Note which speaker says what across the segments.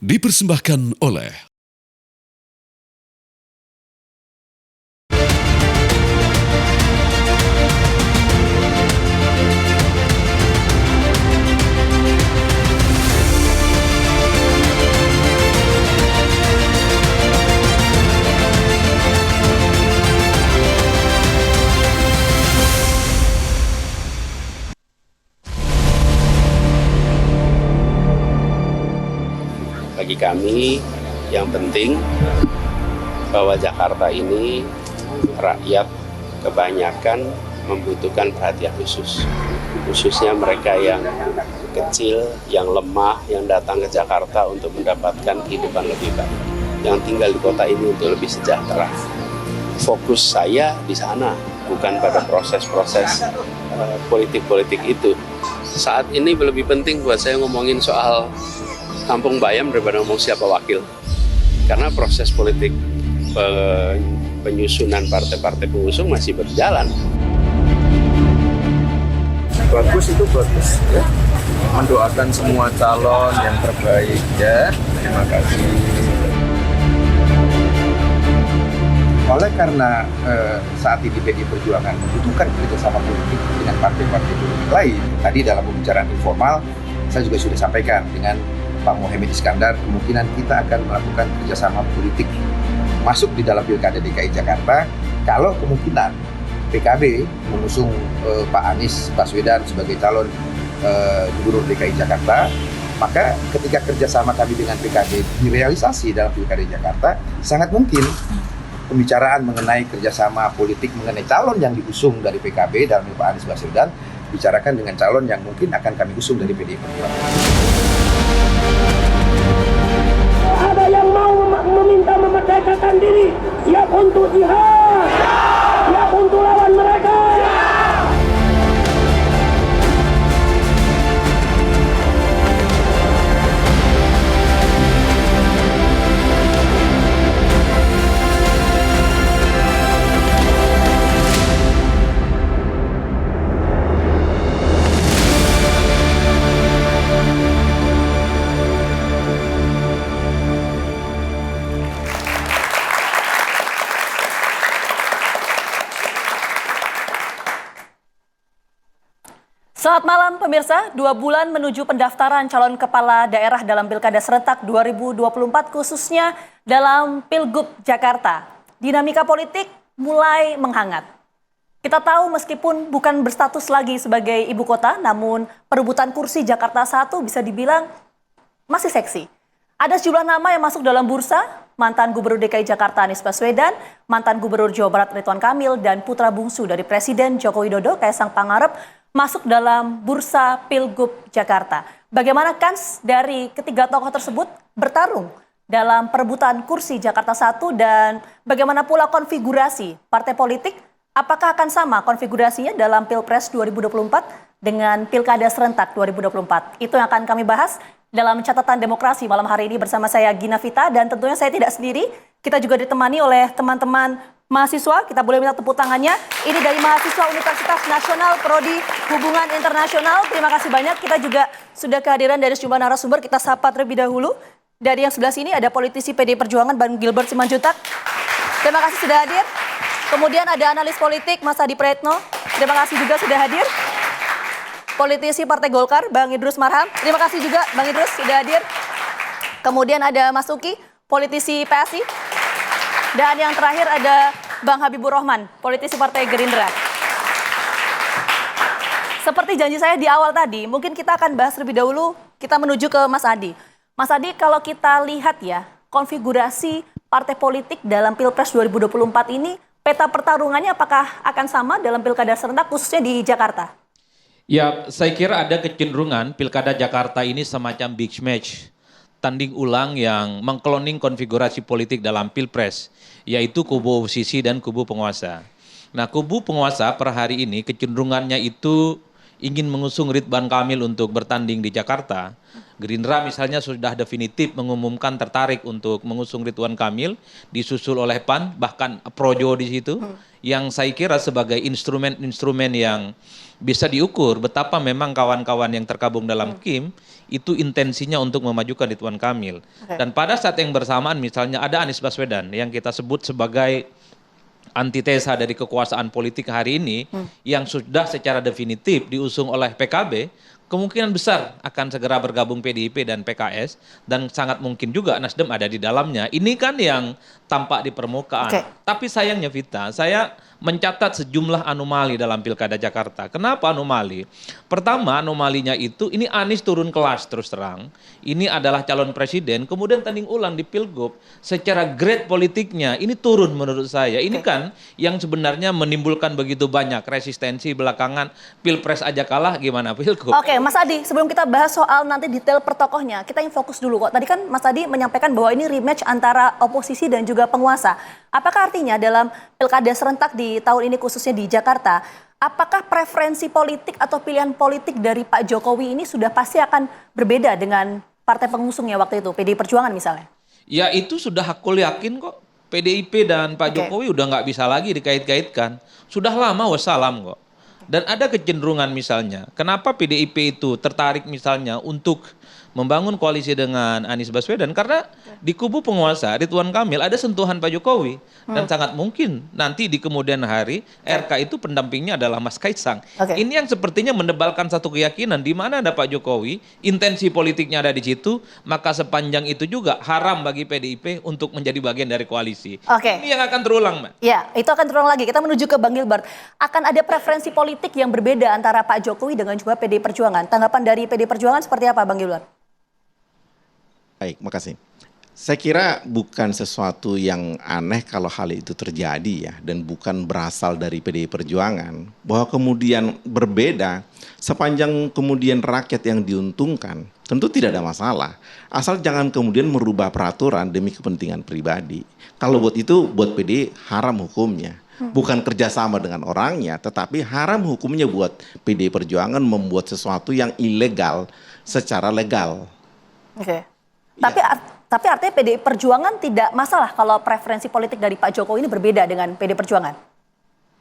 Speaker 1: dipersembahkan oleh
Speaker 2: bagi kami yang penting bahwa Jakarta ini rakyat kebanyakan membutuhkan perhatian khusus. Khususnya mereka yang kecil, yang lemah, yang datang ke Jakarta untuk mendapatkan kehidupan lebih baik. Yang tinggal di kota ini untuk lebih sejahtera. Fokus saya di sana, bukan pada proses-proses politik-politik itu. Saat ini lebih penting buat saya ngomongin soal Kampung Bayam daripada ngomong siapa wakil. Karena proses politik penyusunan partai-partai pengusung masih berjalan.
Speaker 3: Bagus itu bagus ya. Mendoakan semua calon yang terbaik ya. Terima kasih. Oleh karena saat ini PDI Perjuangan membutuhkan kerjasama politik dengan partai-partai politik lain. Tadi dalam pembicaraan informal saya juga sudah sampaikan dengan Pak Mohaimin Iskandar, kemungkinan kita akan melakukan kerjasama politik masuk di dalam Pilkada DKI Jakarta kalau kemungkinan PKB mengusung Pak Anies Baswedan sebagai calon Gubernur DKI Jakarta, maka ketika kerjasama kami dengan PKB direalisasi dalam Pilkada Jakarta, sangat mungkin pembicaraan mengenai kerjasama politik mengenai calon yang diusung dari PKB dalam Pak Anies Baswedan bicarakan dengan calon yang mungkin akan kami usung dari PDI Perjuangan.
Speaker 4: Ada yang mau meminta memerdekakan diri, siap untuk jihad, siap untuk lawan mereka.
Speaker 5: Selamat malam pemirsa, 2 bulan menuju pendaftaran calon kepala daerah dalam Pilkada Serentak 2024 khususnya dalam Pilgub Jakarta. Dinamika politik mulai menghangat. Kita tahu meskipun bukan berstatus lagi sebagai ibu kota, namun perebutan kursi Jakarta 1 bisa dibilang masih seksi. Ada sejumlah nama yang masuk dalam bursa, mantan Gubernur DKI Jakarta Anies Baswedan, mantan Gubernur Jawa Barat Ridwan Kamil, dan putra bungsu dari Presiden Joko Widodo, Kaisang Pangarep, masuk dalam bursa Pilgub Jakarta. Bagaimana kans dari ketiga tokoh tersebut bertarung dalam perebutan kursi Jakarta 1 dan bagaimana pula konfigurasi partai politik? Apakah akan sama konfigurasinya dalam Pilpres 2024 dengan Pilkada Serentak 2024? Itu yang akan kami bahas dalam catatan demokrasi malam hari ini bersama saya Gina Vita, dan tentunya saya tidak sendiri. Kita juga ditemani oleh teman-teman mahasiswa. Kita boleh minta tepuk tangannya. Ini dari mahasiswa Universitas Nasional Prodi Hubungan Internasional. Terima kasih banyak. Kita juga sudah kehadiran dari sejumlah narasumber. Kita sapa terlebih dahulu. Dari yang sebelah sini ada politisi PDI Perjuangan Bang Gilbert Simanjuntak. Terima kasih sudah hadir. Kemudian ada analis politik Mas Adi Praetno. Terima kasih juga sudah hadir. Politisi Partai Golkar Bang Idrus Marham. Terima kasih juga Bang Idrus sudah hadir. Kemudian ada Mas Uki, politisi PSI. Dan yang terakhir ada Bang Habibur Rahman, politisi Partai Gerindra. Seperti janji saya di awal tadi, mungkin kita akan bahas lebih dahulu, kita menuju ke Mas Adi. Mas Adi, kalau kita lihat ya, konfigurasi partai politik dalam Pilpres 2024 ini, peta pertarungannya apakah akan sama dalam Pilkada Serentak, khususnya di Jakarta?
Speaker 6: Ya, saya kira ada kecenderungan Pilkada Jakarta ini semacam big match. Tanding ulang yang mengkloning konfigurasi politik dalam Pilpres, yaitu kubu oposisi dan kubu penguasa. Nah, kubu penguasa per hari ini kecenderungannya itu ingin mengusung Ridwan Kamil untuk bertanding di Jakarta. Gerindra misalnya sudah definitif mengumumkan tertarik untuk mengusung Ridwan Kamil, disusul oleh PAN, bahkan Projo di situ, yang saya kira sebagai instrumen-instrumen yang bisa diukur betapa memang kawan-kawan yang tergabung dalam KIM itu intensinya untuk memajukan Ridwan Kamil. Dan pada saat yang bersamaan misalnya ada Anies Baswedan yang kita sebut sebagai antitesa dari kekuasaan politik hari ini yang sudah secara definitif diusung oleh PKB, kemungkinan besar akan segera bergabung PDIP dan PKS, dan sangat mungkin juga Nasdem ada di dalamnya. Ini kan yang tampak di permukaan. Tapi sayangnya Vita, saya mencatat sejumlah anomali dalam Pilkada Jakarta. Kenapa anomali? Pertama, anomalinya itu ini Anies turun kelas terus terang. Ini adalah calon presiden, kemudian tanding ulang di Pilgub. Secara grade politiknya ini turun menurut saya. Ini kan yang sebenarnya menimbulkan begitu banyak resistensi belakangan. Pilpres aja kalah, gimana Pilgub?
Speaker 5: Oke, Mas Adi, sebelum kita bahas soal nanti detail per tokohnya, kita yang fokus dulu kok. Tadi kan Mas Adi menyampaikan bahwa ini rematch antara oposisi dan juga penguasa. Apakah artinya dalam Pilkada serentak di tahun ini khususnya di Jakarta, apakah preferensi politik atau pilihan politik dari Pak Jokowi ini sudah pasti akan berbeda dengan partai pengusungnya waktu itu, PDI Perjuangan misalnya?
Speaker 6: Ya itu sudah aku yakin kok. PDIP dan Pak Jokowi udah nggak bisa lagi dikait-kaitkan. Sudah lama wassalam kok. Dan ada kecenderungan misalnya, kenapa PDIP itu tertarik misalnya untuk membangun koalisi dengan Anies Baswedan, karena di kubu penguasa Ridwan Kamil ada sentuhan Pak Jokowi, dan sangat mungkin nanti di kemudian hari RK itu pendampingnya adalah Mas Kaisang. Ini yang sepertinya mendebalkan satu keyakinan di mana ada Pak Jokowi, intensi politiknya ada di situ, maka sepanjang itu juga haram bagi PDIP untuk menjadi bagian dari koalisi. Ini yang akan terulang, Mbak.
Speaker 5: Ya, itu akan terulang lagi. Kita menuju ke Bang Gilbert. Akan ada preferensi politik yang berbeda antara Pak Jokowi dengan juga PDI Perjuangan. Tanggapan dari PDI Perjuangan seperti apa, Bang Gilbert?
Speaker 1: Baik, makasih. Saya kira bukan sesuatu yang aneh kalau hal itu terjadi ya, dan bukan berasal dari PDI Perjuangan. Bahwa kemudian berbeda, sepanjang kemudian rakyat yang diuntungkan, tentu tidak ada masalah. Asal jangan kemudian merubah peraturan demi kepentingan pribadi. Kalau buat itu, buat PDI haram hukumnya. Bukan kerjasama dengan orangnya, tetapi haram hukumnya buat PDI Perjuangan membuat sesuatu yang ilegal secara legal.
Speaker 5: Tapi artinya PDI Perjuangan tidak masalah kalau preferensi politik dari Pak Jokowi ini berbeda dengan PDI Perjuangan?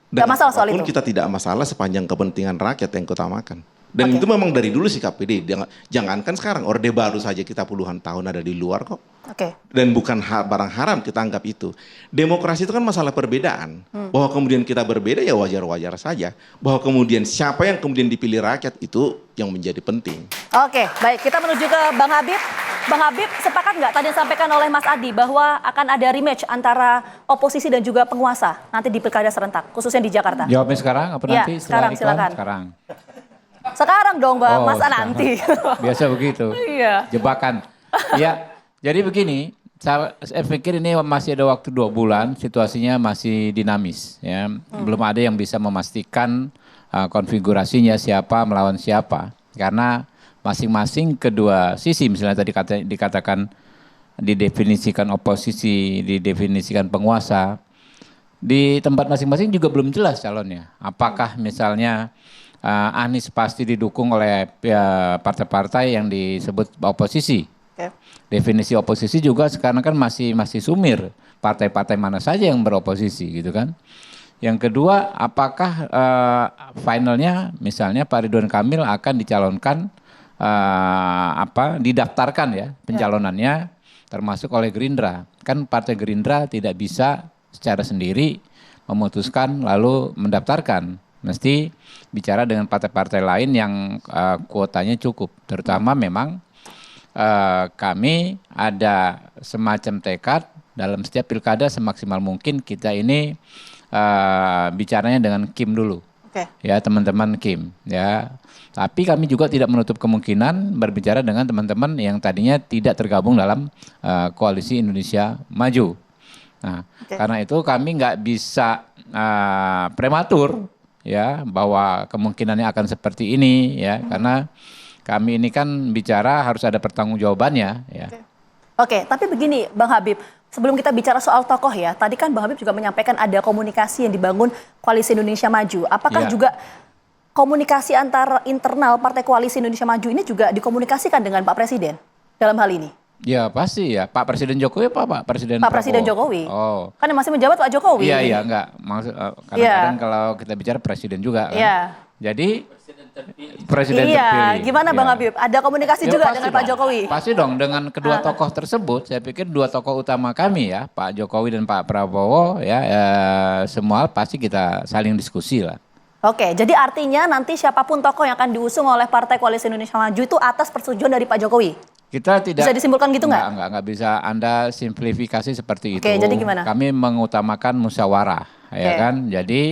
Speaker 5: Tidak masalah soal itu?
Speaker 1: Kita tidak masalah sepanjang kepentingan rakyat yang utamakan. Dan itu memang dari dulu sikap PDI. Jangankan sekarang, Orde Baru saja kita puluhan tahun ada di luar kok. Dan bukan barang haram kita anggap itu. Demokrasi itu kan masalah perbedaan. Bahwa kemudian kita berbeda ya wajar-wajar saja. Bahwa kemudian siapa yang kemudian dipilih rakyat itu yang menjadi penting.
Speaker 5: Baik, kita menuju ke Bang Habib. Bang Habib, sepakat nggak tadi disampaikan oleh Mas Adi bahwa akan ada rematch antara oposisi dan juga penguasa nanti di Pilkada serentak, khususnya di Jakarta?
Speaker 7: Jawabnya sekarang apa nanti?
Speaker 5: Ya, sekarang silakan.
Speaker 7: Sekarang
Speaker 5: dong, Mbak. Masa nanti?
Speaker 7: Biasa begitu.
Speaker 5: Iya.
Speaker 7: Jebakan. Ya, jadi begini, saya pikir ini masih ada waktu 2 bulan, situasinya masih dinamis. Ya. Belum ada yang bisa memastikan konfigurasinya siapa melawan siapa. Karena masing-masing kedua sisi, misalnya tadi dikatakan didefinisikan oposisi, didefinisikan penguasa, di tempat masing-masing juga belum jelas calonnya. Apakah misalnya Anies pasti didukung oleh partai-partai yang disebut oposisi. Definisi oposisi juga sekarang kan masih sumir. Partai-partai mana saja yang beroposisi gitu kan. Yang kedua, apakah finalnya misalnya Pak Ridwan Kamil akan dicalonkan didaftarkan ya pencalonannya termasuk oleh Gerindra. Kan Partai Gerindra tidak bisa secara sendiri memutuskan lalu mendaftarkan. Mesti bicara dengan partai-partai lain yang kuotanya cukup. Terutama memang kami ada semacam tekad dalam setiap pilkada semaksimal mungkin kita ini bicaranya dengan KIM dulu. Ya teman-teman KIM ya. Tapi kami juga tidak menutup kemungkinan berbicara dengan teman-teman yang tadinya tidak tergabung dalam koalisi Indonesia Maju. Nah, karena itu kami nggak bisa prematur ya bahwa kemungkinannya akan seperti ini ya, karena kami ini kan bicara harus ada pertanggungjawabannya ya.
Speaker 5: Tapi begini Bang Habib, sebelum kita bicara soal tokoh ya, tadi kan Bang Habib juga menyampaikan ada komunikasi yang dibangun Koalisi Indonesia Maju. Apakah juga komunikasi antar internal Partai Koalisi Indonesia Maju ini juga dikomunikasikan dengan Pak Presiden dalam hal ini?
Speaker 7: Ya pasti ya, Pak Presiden Jokowi apa Pak Presiden
Speaker 5: Pak Presiden
Speaker 7: Prabowo?
Speaker 5: Jokowi.
Speaker 7: Oh.
Speaker 5: Kan yang masih menjabat Pak Jokowi.
Speaker 7: Iya enggak. Maksud kadang-kadang kalau kita bicara presiden juga kan.
Speaker 5: Iya.
Speaker 7: Jadi presiden
Speaker 5: Iya,
Speaker 7: terpilih.
Speaker 5: gimana Bang
Speaker 7: Iya.
Speaker 5: Habib? Ada komunikasi
Speaker 7: Ya,
Speaker 5: juga
Speaker 7: pasti
Speaker 5: dengan Pak
Speaker 7: dong.
Speaker 5: Jokowi?
Speaker 7: Pasti dong, dengan kedua tokoh tersebut, saya pikir dua tokoh utama kami ya, Pak Jokowi dan Pak Prabowo ya, semua pasti kita saling diskusi lah.
Speaker 5: Oke, jadi artinya nanti siapapun tokoh yang akan diusung oleh Partai Koalisi Indonesia Maju itu atas persetujuan dari Pak Jokowi?
Speaker 7: Kita tidak
Speaker 5: Bisa disimpulkan gitu nggak?
Speaker 7: Nggak bisa Anda simplifikasi seperti itu.
Speaker 5: Oke, jadi gimana?
Speaker 7: Kami mengutamakan musyawarah, ya
Speaker 5: Oke.
Speaker 7: kan? Jadi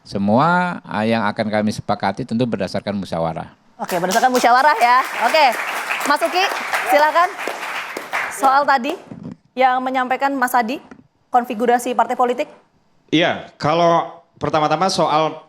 Speaker 7: semua yang akan kami sepakati tentu berdasarkan musyawarah.
Speaker 5: Oke, berdasarkan musyawarah ya. Oke, Mas Uki, silakan. Soal tadi yang menyampaikan Mas Adi, konfigurasi partai politik.
Speaker 8: Iya, kalau pertama-tama soal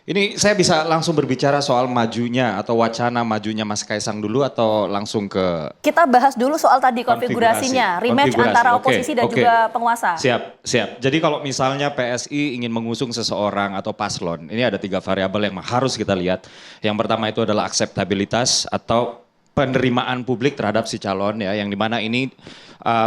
Speaker 8: ini saya bisa langsung berbicara soal majunya atau wacana majunya Mas Kaisang dulu atau langsung ke
Speaker 5: Kita bahas dulu soal tadi konfigurasinya, rematch
Speaker 8: Konfigurasi.
Speaker 5: antara
Speaker 8: Oke,
Speaker 5: oposisi dan
Speaker 8: oke.
Speaker 5: juga penguasa.
Speaker 8: Siap. Jadi kalau misalnya PSI ingin mengusung seseorang atau paslon, ini ada 3 variabel yang harus kita lihat. Yang pertama itu adalah akseptabilitas atau penerimaan publik terhadap si calon ya, yang dimana ini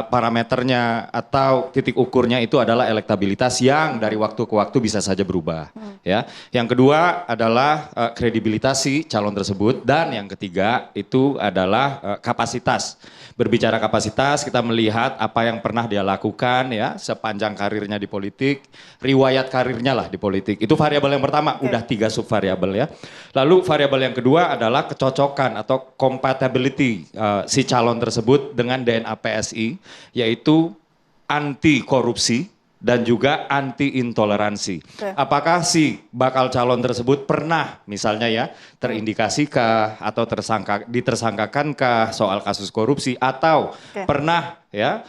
Speaker 8: parameternya atau titik ukurnya itu adalah elektabilitas yang dari waktu ke waktu bisa saja berubah ya. Yang kedua adalah kredibilitas si calon tersebut dan yang ketiga itu adalah kapasitas. Berbicara kapasitas, kita melihat apa yang pernah dia lakukan ya sepanjang karirnya di politik, riwayat karirnya lah di politik. Itu variabel yang pertama, udah 3 subvariabel ya. Lalu variabel yang kedua adalah kecocokan atau compatibility si calon tersebut dengan DNA PSI, yaitu anti korupsi dan juga anti intoleransi. Apakah si bakal calon tersebut pernah misalnya ya terindikasi atau ditersangkakan soal kasus korupsi atau pernah ya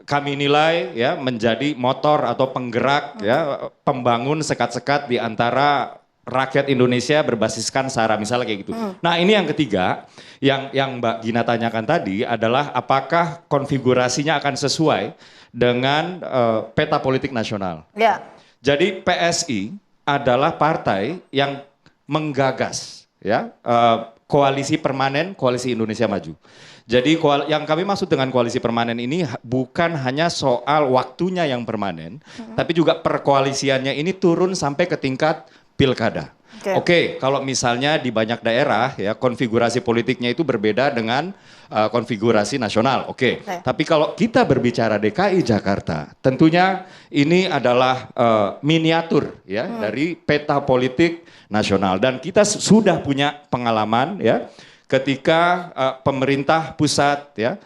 Speaker 8: kami nilai ya menjadi motor atau penggerak ya pembangun sekat-sekat di antara rakyat Indonesia berbasiskan SARA misalnya kayak gitu. Nah ini yang ketiga yang Mbak Gina tanyakan tadi adalah apakah konfigurasinya akan sesuai dengan peta politik nasional.
Speaker 5: Ya.
Speaker 8: Jadi PSI adalah partai yang menggagas ya koalisi permanen, koalisi Indonesia Maju. Jadi yang kami maksud dengan koalisi permanen ini bukan hanya soal waktunya yang permanen, tapi juga perkoalisiannya ini turun sampai ke tingkat pilkada. Oke, kalau misalnya di banyak daerah ya konfigurasi politiknya itu berbeda dengan konfigurasi nasional. Oke. Tapi kalau kita berbicara DKI Jakarta, tentunya ini adalah miniatur ya dari peta politik nasional dan kita sudah punya pengalaman ya ketika pemerintah pusat ya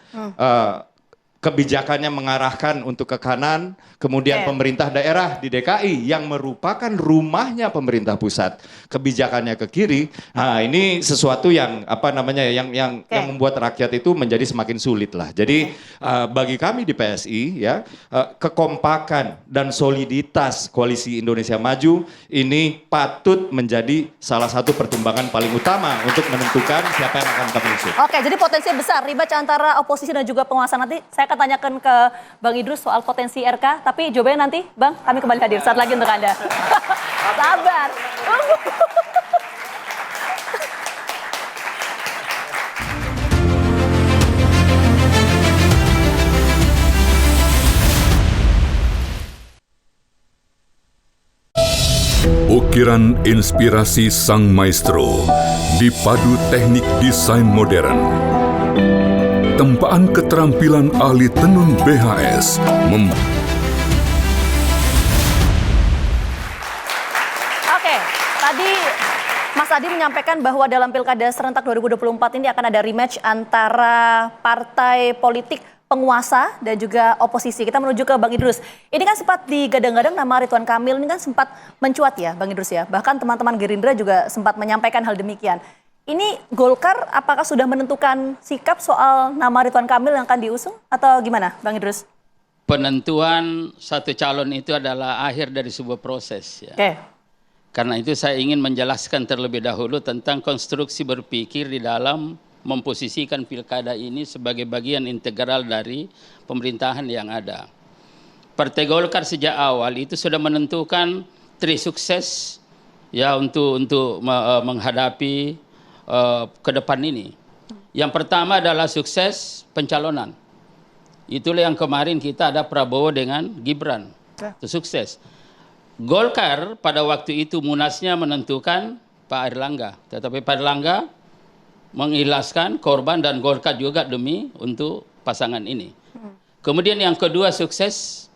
Speaker 8: kebijakannya mengarahkan untuk ke kanan, kemudian pemerintah daerah di DKI yang merupakan rumahnya pemerintah pusat, kebijakannya ke kiri. Nah, ini sesuatu yang apa namanya yang membuat rakyat itu menjadi semakin sulit lah. Jadi bagi kami di PSI ya kekompakan dan soliditas koalisi Indonesia Maju ini patut menjadi salah satu pertimbangan paling utama untuk menentukan siapa yang akan kami usung.
Speaker 5: Oke, jadi potensi besar rematch antara oposisi dan juga penguasa. Nanti saya akan tanyakan ke Bang Idrus soal potensi RK, tapi jawabannya nanti, Bang, kami kembali hadir saat lagi untuk Anda. Sabar.
Speaker 9: Ukiran inspirasi sang maestro dipadu teknik desain modern. Tempaan keterampilan ahli tenun BHS
Speaker 5: Oke, tadi Mas Adi menyampaikan bahwa dalam Pilkada serentak 2024 ini akan ada rematch antara partai politik penguasa dan juga oposisi. Kita menuju ke Bang Idrus. Ini kan sempat digadang-gadang nama Ridwan Kamil ini kan sempat mencuat ya Bang Idrus ya. Bahkan teman-teman Gerindra juga sempat menyampaikan hal demikian. Ini Golkar apakah sudah menentukan sikap soal nama Ridwan Kamil yang akan diusung atau gimana Bang Idrus?
Speaker 10: Penentuan satu calon itu adalah akhir dari sebuah proses ya.
Speaker 5: Oke.
Speaker 10: Karena itu saya ingin menjelaskan terlebih dahulu tentang konstruksi berpikir di dalam memposisikan pilkada ini sebagai bagian integral dari pemerintahan yang ada. Partai Golkar sejak awal itu sudah menentukan trisukses ya untuk menghadapi ke depan ini. Yang pertama adalah sukses pencalonan. Itulah yang kemarin kita ada Prabowo dengan Gibran. Itu sukses. Golkar pada waktu itu munasnya menentukan Pak Airlangga. Tetapi Pak Airlangga mengikhlaskan korban dan Golkar juga demi untuk pasangan ini. Kemudian yang kedua sukses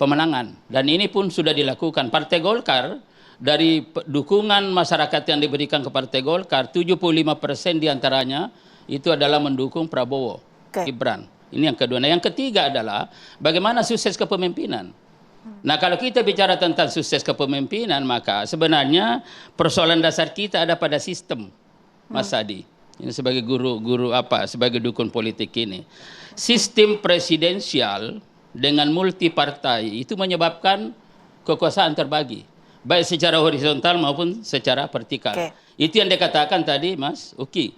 Speaker 10: pemenangan. Dan ini pun sudah dilakukan. Partai Golkar dari dukungan masyarakat yang diberikan ke Partai Golkar, 75% diantaranya itu adalah mendukung Prabowo, Gibran. Ini yang kedua. Nah yang ketiga adalah bagaimana sukses kepemimpinan. Nah kalau kita bicara tentang sukses kepemimpinan, maka sebenarnya persoalan dasar kita ada pada sistem, Mas Adi. Ini sebagai guru sebagai dukun politik ini. Sistem presidensial dengan multipartai itu menyebabkan kekuasaan terbagi. Baik secara horizontal maupun secara vertikal. Itu yang dikatakan tadi Mas Uki.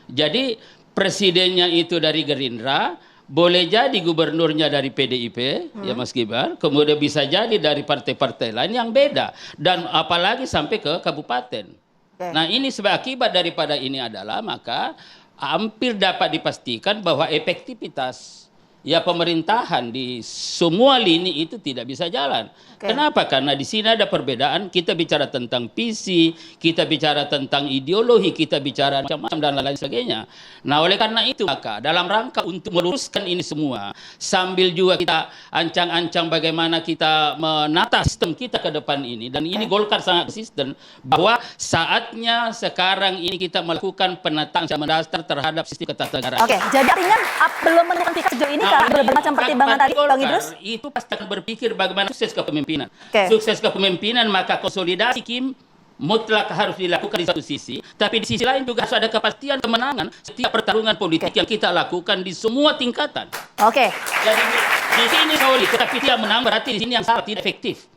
Speaker 10: Jadi presidennya itu dari Gerindra, boleh jadi gubernurnya dari PDIP, ya Mas Gibran, kemudian bisa jadi dari partai-partai lain yang beda. Dan apalagi sampai ke kabupaten. Nah ini sebagai akibat daripada ini adalah maka hampir dapat dipastikan bahwa efektivitas ya pemerintahan di semua lini itu tidak bisa jalan. Kenapa? Karena di sini ada perbedaan. Kita bicara tentang visi, kita bicara tentang ideologi, kita bicara macam-macam dan lain sebagainya. Nah, oleh karena itu maka dalam rangka untuk meluruskan ini semua, sambil juga kita ancang-ancang bagaimana kita menata sistem kita ke depan ini. Dan ini Golkar sangat konsisten bahwa saatnya sekarang ini kita melakukan penataan yang mendasar terhadap sistem ketatanegaraan.
Speaker 5: Oke, jadi artinya belum menentukan sikap sejauh ini karena berbagai macam pertimbangan tadi, Bang Idrus?
Speaker 10: Itu pasti akan berpikir bagaimana sukses kepemimpinan. Sukses kepemimpinan maka konsolidasi Kim mutlak harus dilakukan di satu sisi, tapi di sisi lain juga harus ada kepastian kemenangan setiap pertarungan politik yang kita lakukan di semua tingkatan. Jadi di sini solid, tetapi dia menang berarti di sini yang salah, tidak efektif.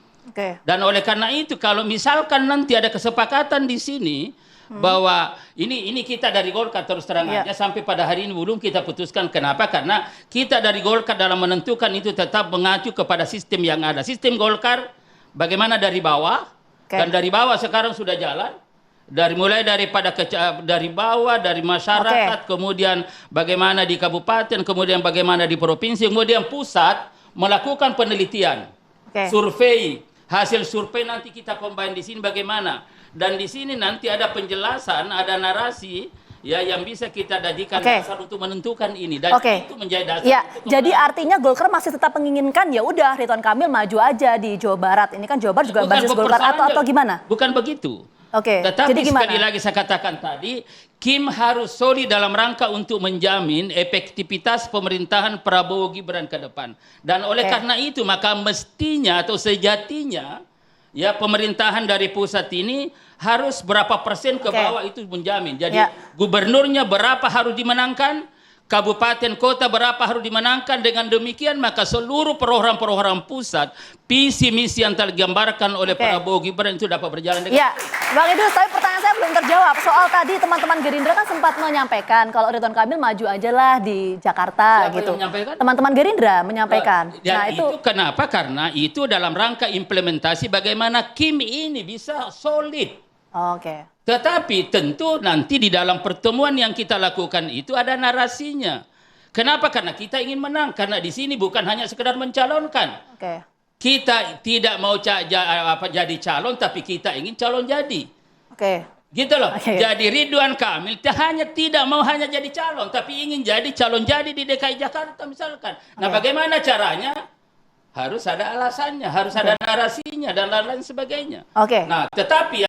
Speaker 10: Dan oleh karena itu kalau misalkan nanti ada kesepakatan di sini bahwa ini kita dari Golkar terus terang aja sampai pada hari ini belum kita putuskan. Kenapa? Karena kita dari Golkar dalam menentukan itu tetap mengacu kepada sistem yang ada. Sistem Golkar bagaimana dari bawah dan dari bawah sekarang sudah jalan. Mulai daripada dari bawah, dari masyarakat, kemudian bagaimana di kabupaten, kemudian bagaimana di provinsi, kemudian pusat melakukan penelitian, survei, hasil survei nanti kita combine di sini bagaimana. Dan di sini nanti ada penjelasan, ada narasi ya yang bisa kita jadikan dasar untuk menentukan ini dan itu menjadi dasar.
Speaker 5: Ya, jadi artinya Golkar masih tetap menginginkan ya udah Ridwan Kamil maju aja di Jawa Barat. Ini kan Jawa Barat juga basis Golkar atau gimana?
Speaker 10: Bukan begitu. Tetapi jadi sekali lagi saya katakan tadi, Kim harus solid dalam rangka untuk menjamin efektivitas pemerintahan Prabowo Gibran ke depan. Dan oleh karena itu maka mestinya atau sejatinya ya pemerintahan dari pusat ini harus berapa persen ke bawah itu menjamin. Jadi gubernurnya berapa harus dimenangkan, kabupaten kota berapa harus dimenangkan. Dengan demikian maka seluruh program-program pusat, visi misi yang tergambarkan oleh Prabowo Gibran itu dapat berjalan dengan
Speaker 5: Bang Idrus, tapi pertanyaan saya belum terjawab. Soal tadi teman-teman Gerindra kan sempat menyampaikan kalau Ridwan Kamil maju aja lah di Jakarta. Siapa gitu. Teman-teman Gerindra menyampaikan.
Speaker 10: Nah itu kenapa? Karena itu dalam rangka implementasi bagaimana Kim ini bisa solid. Tetapi tentu nanti di dalam pertemuan yang kita lakukan itu ada narasinya. Kenapa? Karena kita ingin menang. Karena di sini bukan hanya sekedar mencalonkan. Kita tidak mau jadi calon, tapi kita ingin calon jadi. Gitu loh. Jadi Ridwan Kamil tidak mau hanya jadi calon, tapi ingin jadi calon jadi di DKI Jakarta misalkan. Nah bagaimana caranya? Harus ada alasannya, harus ada narasinya dan lain-lain sebagainya. Nah tetapi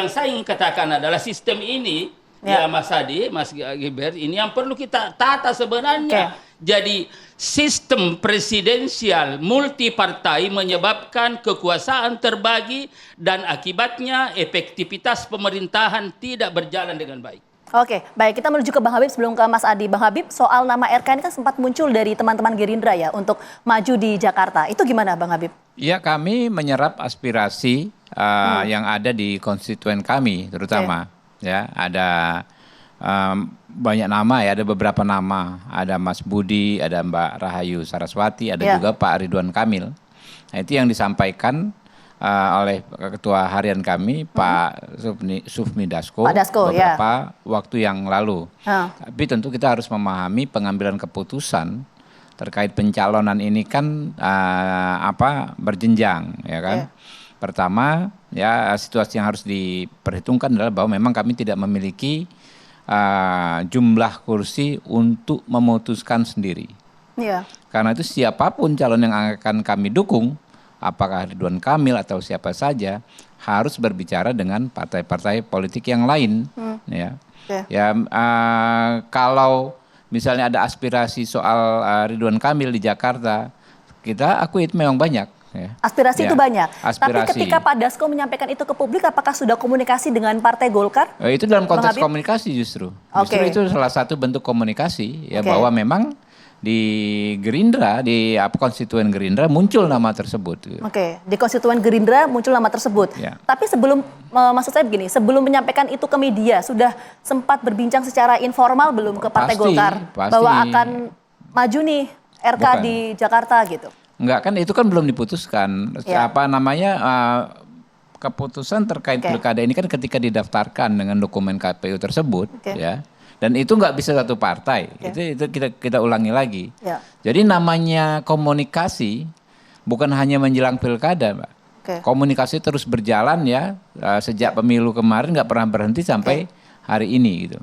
Speaker 10: yang saya ingin katakan adalah sistem ini, ya Mas Adi, Mas Gibran, ini yang perlu kita tata sebenarnya. Jadi sistem presidensial multipartai menyebabkan kekuasaan terbagi dan akibatnya efektivitas pemerintahan tidak berjalan dengan baik.
Speaker 5: Baik, kita menuju ke Bang Habib sebelum ke Mas Adi. Bang Habib, soal nama RK ini kan sempat muncul dari teman-teman Gerindra ya untuk maju di Jakarta. Itu gimana Bang Habib?
Speaker 7: Ya, kami menyerap aspirasi yang ada di konstituen kami terutama. Ya, ada banyak nama ya, ada beberapa nama. Ada Mas Budi, ada Mbak Rahayu Saraswati, ada juga Pak Ridwan Kamil. Nah, itu yang disampaikan oleh Ketua Harian kami, Pak Sufmi Dasko, beberapa waktu yang lalu. Tapi tentu kita harus memahami pengambilan keputusan terkait pencalonan ini kan berjenjang, ya kan. Pertama, ya situasi yang harus diperhitungkan adalah bahwa memang kami tidak memiliki jumlah kursi untuk memutuskan sendiri. Karena itu siapapun calon yang akan kami dukung, apakah Ridwan Kamil atau siapa saja, harus berbicara dengan partai-partai politik yang lain. Kalau misalnya ada aspirasi soal Ridwan Kamil di Jakarta, kita akui itu memang banyak.
Speaker 5: Aspirasi itu banyak. Tapi ketika Pak Dasko menyampaikan itu ke publik, apakah sudah komunikasi dengan Partai Golkar?
Speaker 7: Itu dalam konteks komunikasi justru. Justru itu salah satu bentuk komunikasi, ya, bahwa memang di Gerindra, di konstituen Gerindra muncul nama tersebut.
Speaker 5: Di konstituen Gerindra muncul nama tersebut. Tapi sebelum, maksud saya begini, sebelum menyampaikan itu ke media, sudah sempat berbincang secara informal belum ke Partai Golkar bahwa akan maju nih RK di Jakarta gitu?
Speaker 7: Enggak, kan itu kan belum diputuskan. Keputusan terkait pilkada ini kan ketika didaftarkan dengan dokumen KPU tersebut, ya. Dan itu nggak bisa satu partai. Itu kita ulangi lagi. Jadi namanya komunikasi bukan hanya menjelang pilkada, Mbak. Komunikasi terus berjalan ya, sejak pemilu kemarin nggak pernah berhenti sampai hari ini gitu.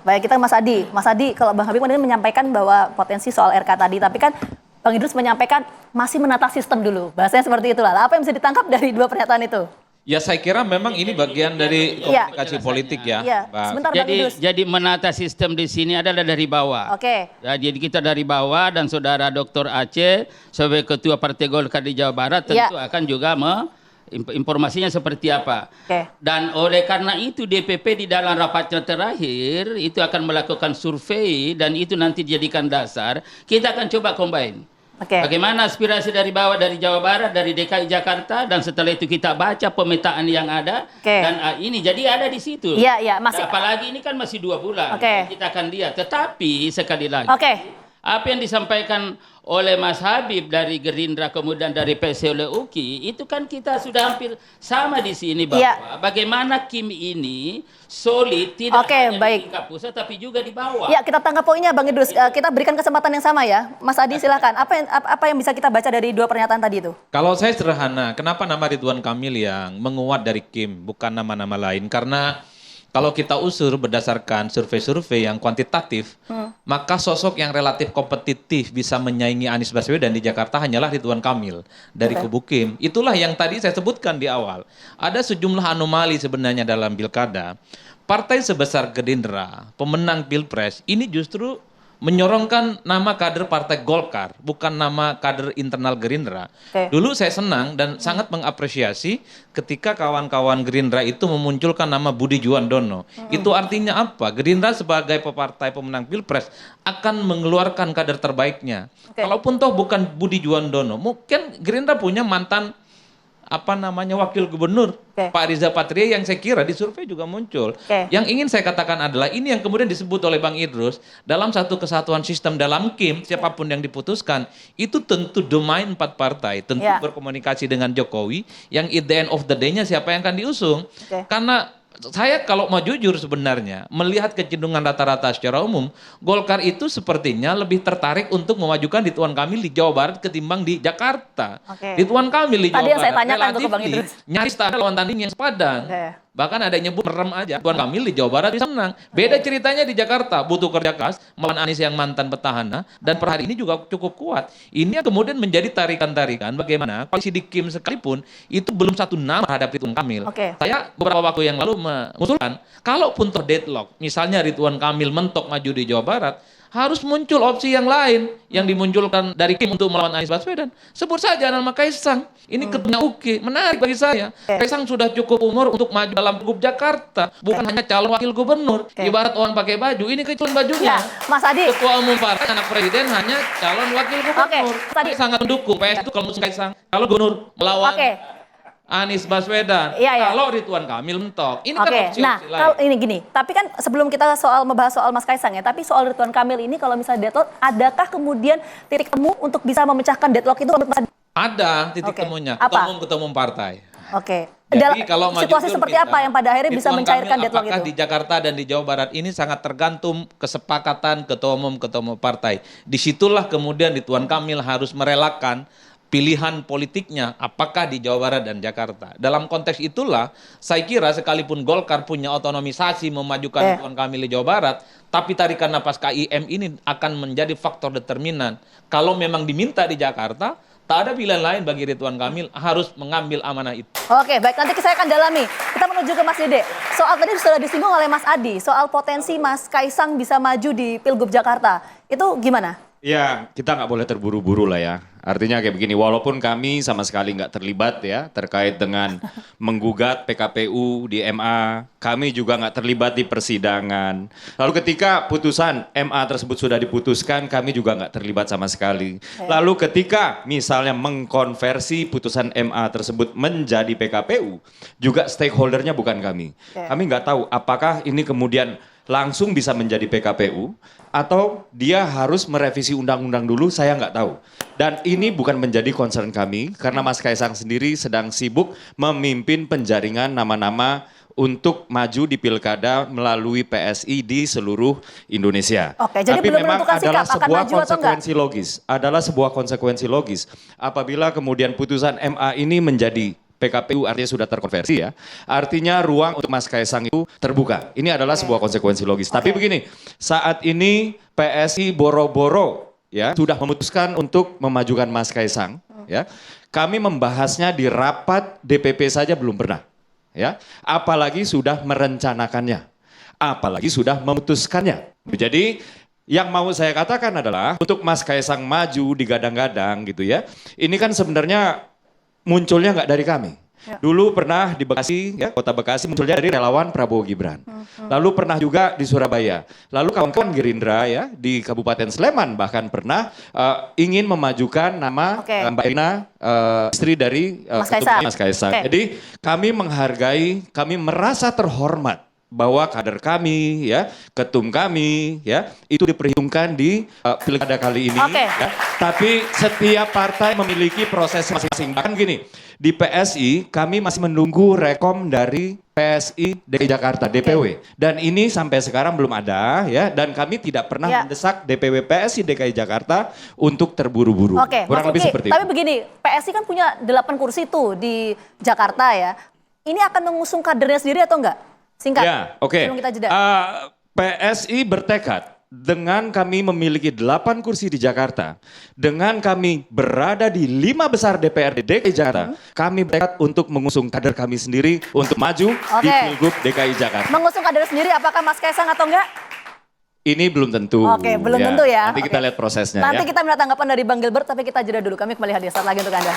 Speaker 5: Baik, kita Mas Adi. Mas Adi, kalau Bang Habib menyampaikan bahwa potensi soal RK tadi, tapi kan Bang Idrus menyampaikan masih menata sistem dulu. Bahasanya seperti itulah. Apa yang bisa ditangkap dari dua pernyataan itu?
Speaker 6: Ya, saya kira memang ini bagian dari komunikasi politik ya.
Speaker 5: Sebentar, Bang Idrus.
Speaker 10: Jadi menata sistem di sini adalah dari bawah. Jadi kita dari bawah, dan saudara Dr. Aceh sebagai Ketua Partai Golkar di Jawa Barat tentu akan juga informasinya seperti apa. Dan oleh karena itu DPP di dalam rapatnya terakhir itu akan melakukan survei, dan itu nanti dijadikan dasar. Kita akan coba combine. Bagaimana aspirasi dari bawah, dari Jawa Barat, dari DKI Jakarta, dan setelah itu kita baca pemetaan yang ada, dan ini jadi ada di situ. Apalagi ini kan masih 2 bulan, kita akan lihat. Tetapi sekali lagi, apa yang disampaikan oleh Mas Habib dari Gerindra, kemudian dari PSI oleh UKI, itu kan kita sudah hampir sama di sini, bahwa bagaimana Kim ini solid, tidak hanya di tingkat pusat tapi juga di bawah.
Speaker 5: Kita tangkap poinnya, Bang Idrus. Kita berikan kesempatan yang sama ya. Mas Adi, silakan. Apa yang bisa kita baca dari dua pernyataan tadi itu?
Speaker 6: Kalau saya sederhana, kenapa nama Ridwan Kamil yang menguat dari Kim, bukan nama-nama lain? Karena kalau kita usur berdasarkan survei-survei yang kuantitatif, maka sosok yang relatif kompetitif bisa menyaingi Anies Baswedan di Jakarta hanyalah Ridwan Kamil dari kubu Kim. Itulah yang tadi saya sebutkan di awal. Ada sejumlah anomali sebenarnya dalam pilkada. Partai sebesar Gerindra, pemenang Pilpres, ini justru menyorongkan nama kader Partai Golkar, bukan nama kader internal Gerindra. Dulu saya senang dan sangat mengapresiasi ketika kawan-kawan Gerindra itu memunculkan nama Budi Juwandono. Itu artinya apa? Gerindra sebagai partai pemenang Pilpres akan mengeluarkan kader terbaiknya. Kalaupun toh bukan Budi Juwandono, mungkin Gerindra punya mantan wakil gubernur Pak Riza Patria yang saya kira di survei juga muncul. Yang ingin saya katakan adalah ini yang kemudian disebut oleh Bang Idrus dalam satu kesatuan sistem dalam Kim, siapapun yang diputuskan itu tentu domain 4 partai, tentu berkomunikasi dengan Jokowi yang at the end of the day-nya siapa yang akan diusung. Karena saya kalau mau jujur sebenarnya melihat kecenderungan rata-rata secara umum, Golkar itu sepertinya lebih tertarik untuk memajukan Ridwan Kamil di Jawa Barat ketimbang di Jakarta. Ridwan Kamil di Jawa Barat
Speaker 5: saya tanyakan relatif
Speaker 6: nyaris tak ada lawan tanding yang sepadan. Bahkan ada yang nyebut merem aja. Ridwan Kamil di Jawa Barat bisa menang. Beda ceritanya di Jakarta, butuh kerja keras melawan Anies yang mantan petahana, dan per hari ini juga cukup kuat. Ini yang kemudian menjadi tarikan-tarikan bagaimana koalisi di Kim sekalipun itu belum satu nama terhadap Ridwan Kamil. Saya beberapa waktu yang lalu mengusulkan, kalaupun toh deadlock, misalnya Ridwan Kamil mentok maju di Jawa Barat, harus muncul opsi yang lain yang dimunculkan dari Kim untuk melawan Anies Baswedan. Sebut saja nama Kaisang. Ini ketua UKI, menarik bagi saya. Kaisang sudah cukup umur untuk maju dalam Pilgub Jakarta, bukan hanya calon wakil gubernur. Ibarat orang pakai baju, ini kecuali bajunya.
Speaker 5: Mas Adi.
Speaker 6: Ketua umum partai, anak presiden hanya calon wakil gubernur. Saya sangat mendukung PS itu kalau musuh Kaisang. Kalau gubernur melawan Anies Baswedan.
Speaker 5: Iya.
Speaker 6: Kalau Ridwan Kamil mentok. Ini kan
Speaker 5: Oke,
Speaker 6: opsi-opsi
Speaker 5: nah
Speaker 6: lain.
Speaker 5: kalau ini gini, tapi kan sebelum kita membahas soal Mas Kaisang ya, tapi soal Ridwan Kamil ini kalau misalnya deadlock, adakah kemudian titik temu untuk bisa memecahkan deadlock itu?
Speaker 6: Ada titik
Speaker 5: Oke.
Speaker 6: temunya,
Speaker 5: Apa?
Speaker 6: ketua umum partai.
Speaker 5: Oke.
Speaker 6: Jadi kalau maju
Speaker 5: situasi
Speaker 6: jur
Speaker 5: seperti
Speaker 6: kita,
Speaker 5: apa yang pada akhirnya bisa
Speaker 6: Ridwan
Speaker 5: mencairkan
Speaker 6: Kamil
Speaker 5: deadlock
Speaker 6: apakah
Speaker 5: itu?
Speaker 6: di Jakarta dan di Jawa Barat ini sangat tergantung kesepakatan ketua umum partai. Disitulah kemudian Ridwan Kamil harus merelakan pilihan politiknya apakah di Jawa Barat dan Jakarta. Dalam konteks itulah saya kira sekalipun Golkar punya otonomisasi memajukan Ridwan Kamil di Jawa Barat, tapi tarikan napas KIM ini akan menjadi faktor determinan. Kalau memang diminta di Jakarta, tak ada pilihan lain bagi Ridwan Kamil, harus mengambil amanah itu.
Speaker 5: Oke, baik, nanti saya akan dalami. Kita menuju ke Mas Dede. Soal tadi sudah disinggung oleh Mas Adi, soal potensi Mas Kaisang bisa maju di Pilgub Jakarta. Itu gimana?
Speaker 8: Ya, kita nggak boleh terburu-buru lah ya. Artinya kayak begini, walaupun kami sama sekali nggak terlibat ya terkait dengan menggugat PKPU di MA, kami juga nggak terlibat di persidangan. Lalu ketika putusan MA tersebut sudah diputuskan, kami juga nggak terlibat sama sekali. Lalu ketika misalnya mengkonversi putusan MA tersebut menjadi PKPU, juga stakeholdernya bukan kami. Kami nggak tahu apakah ini kemudian langsung bisa menjadi PKPU atau dia harus merevisi undang-undang dulu, saya nggak tahu. Dan ini bukan menjadi concern kami karena Mas Kaisang sendiri sedang sibuk memimpin penjaringan nama-nama untuk maju di pilkada melalui PSI di seluruh Indonesia.
Speaker 5: Oke, jadi
Speaker 8: tapi
Speaker 5: belum
Speaker 8: memang
Speaker 5: menentukan sikap
Speaker 8: adalah
Speaker 5: akan
Speaker 8: sebuah
Speaker 5: maju atau
Speaker 8: konsekuensi logis. Adalah sebuah konsekuensi logis. Apabila kemudian putusan MA ini menjadi PKPU artinya sudah terkonversi ya. Artinya ruang untuk Mas Kaisang itu terbuka. Ini adalah sebuah konsekuensi logis. Tapi begini, saat ini PSI boro-boro ya sudah memutuskan untuk memajukan Mas Kaisang ya. Kami membahasnya di rapat DPP saja belum pernah ya. Apalagi sudah merencanakannya. Apalagi sudah memutuskannya. Jadi yang mau saya katakan adalah untuk Mas Kaisang maju digadang-gadang gitu ya. Ini kan sebenarnya munculnya nggak dari kami. Dulu pernah di Bekasi, ya, kota Bekasi munculnya dari relawan Prabowo Gibran. Lalu pernah juga di Surabaya. Lalu kawan-kawan Gerindra ya di Kabupaten Sleman bahkan pernah ingin memajukan nama Mbak Irina, istri dari Mas Kaisang. Jadi kami menghargai, kami merasa terhormat bahwa kader kami, ya, ketum kami, ya, itu diperhitungkan di pilkada kali ini. Ya. Tapi setiap partai memiliki proses masing-masing. Bahkan gini, di PSI kami masih menunggu rekom dari PSI DKI Jakarta, DPW. Dan ini sampai sekarang belum ada, ya. Dan kami tidak pernah mendesak DPW PSI DKI Jakarta untuk terburu-buru. Kurang lebih seperti itu.
Speaker 5: Tapi begini, PSI kan punya 8 kursi tuh di Jakarta ya. Ini akan mengusung kadernya sendiri atau enggak? Singkat,
Speaker 8: ya, oke.
Speaker 5: kita jeda.
Speaker 8: PSI bertekad dengan kami memiliki 8 kursi di Jakarta, dengan kami berada di 5 besar DPRD DKI Jakarta, kami bertekad untuk mengusung kader kami sendiri untuk maju di Pilgub DKI Jakarta.
Speaker 5: Mengusung kader sendiri apakah Mas Kaisang atau enggak?
Speaker 8: Ini belum tentu.
Speaker 5: Oke, belum tentu ya.
Speaker 8: Nanti kita lihat prosesnya.
Speaker 5: Nanti kita minta tanggapan dari Bang Gilbert, tapi kita jeda dulu. Kami kembali hadir saat lagi untuk Anda.